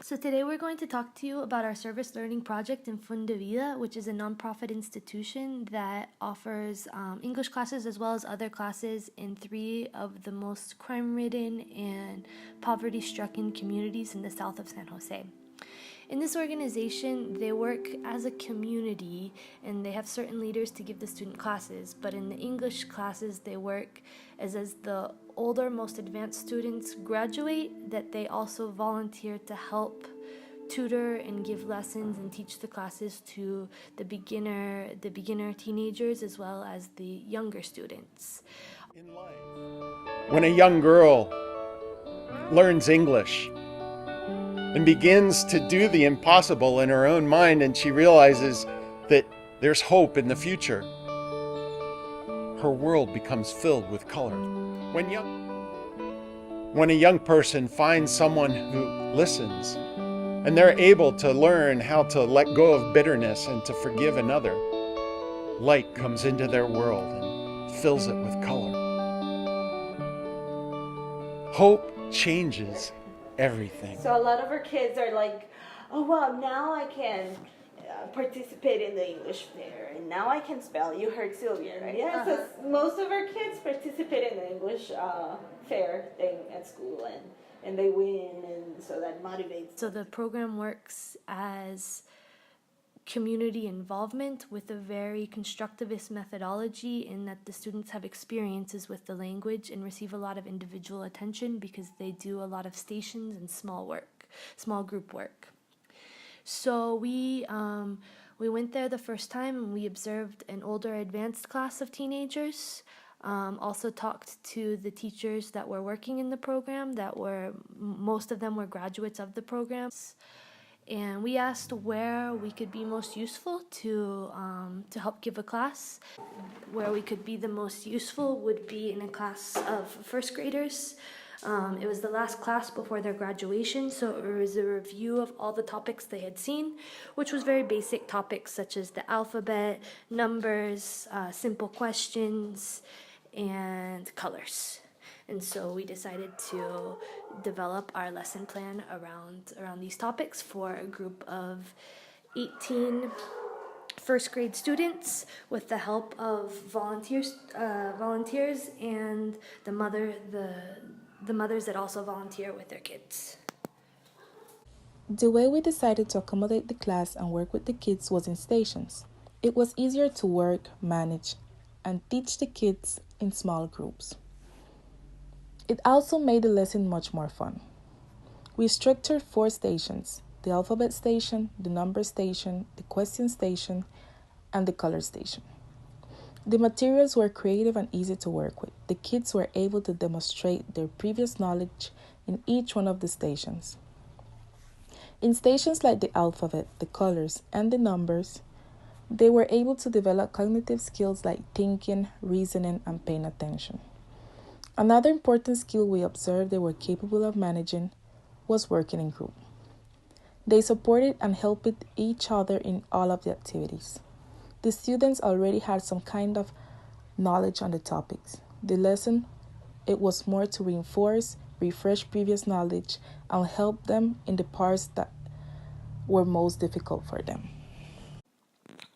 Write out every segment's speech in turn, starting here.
So today we're going to talk to you about our service learning project in Fundavida, which is a nonprofit institution that offers English classes as well as other classes in 3 of the most crime-ridden and poverty-stricken communities in the south of San Jose. In this organization, they work as a community and they have certain leaders to give the student classes, but in the English classes, they work as the older, most advanced students graduate, that they also volunteer to help tutor and give lessons and teach the classes to the beginner teenagers as well as the younger students. In life, when a young girl learns English and begins to do the impossible in her own mind, and she realizes that there's hope in the future, her world becomes filled with color. When a young person finds someone who listens, and they're able to learn how to let go of bitterness and to forgive another, light comes into their world and fills it with color. Hope changes everything. So a lot of our kids are like, oh wow, now I can participate in the English fair, and now I can spell. You heard Sylvia, right? Yeah, so most of our kids participate in the English fair thing at school, and they win, and so that motivates. So the program works as community involvement with a very constructivist methodology, in that the students have experiences with the language and receive a lot of individual attention because they do a lot of stations and small group work. So we went there the first time and we observed an older advanced class of teenagers. Also talked to the teachers that were working in the program, most of them were graduates of the programs. And we asked where we could be most useful to help give a class. Where we could be the most useful would be in a class of first graders. It was the last class before their graduation, so it was a review of all the topics they had seen, which was very basic topics such as the alphabet, numbers, simple questions, and colors. And so we decided to develop our lesson plan around these topics for a group of 18 first grade students with the help of volunteers and the mothers that also volunteer with their kids. The way we decided to accommodate the class and work with the kids was in stations. It was easier to work, manage, and teach the kids in small groups. It also made the lesson much more fun. We structured 4 stations: the alphabet station, the number station, the question station, and the color station. The materials were creative and easy to work with. The kids were able to demonstrate their previous knowledge in each one of the stations. In stations like the alphabet, the colors, and the numbers, they were able to develop cognitive skills like thinking, reasoning, and paying attention. Another important skill we observed they were capable of managing was working in group. They supported and helped each other in all of the activities. The students already had some kind of knowledge on the topics. The lesson, it was more to reinforce, refresh previous knowledge, and help them in the parts that were most difficult for them.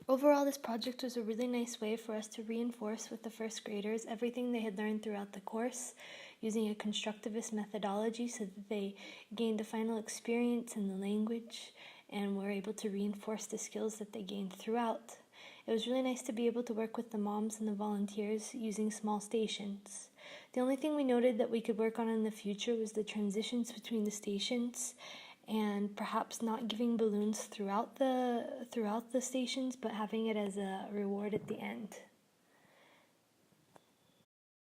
Overall, this project was a really nice way for us to reinforce with the first graders everything they had learned throughout the course, using a constructivist methodology so that they gained a final experience in the language and were able to reinforce the skills that they gained throughout. It was really nice to be able to work with the moms and the volunteers using small stations. The only thing we noted that we could work on in the future was the transitions between the stations, and perhaps not giving balloons throughout the stations, but having it as a reward at the end.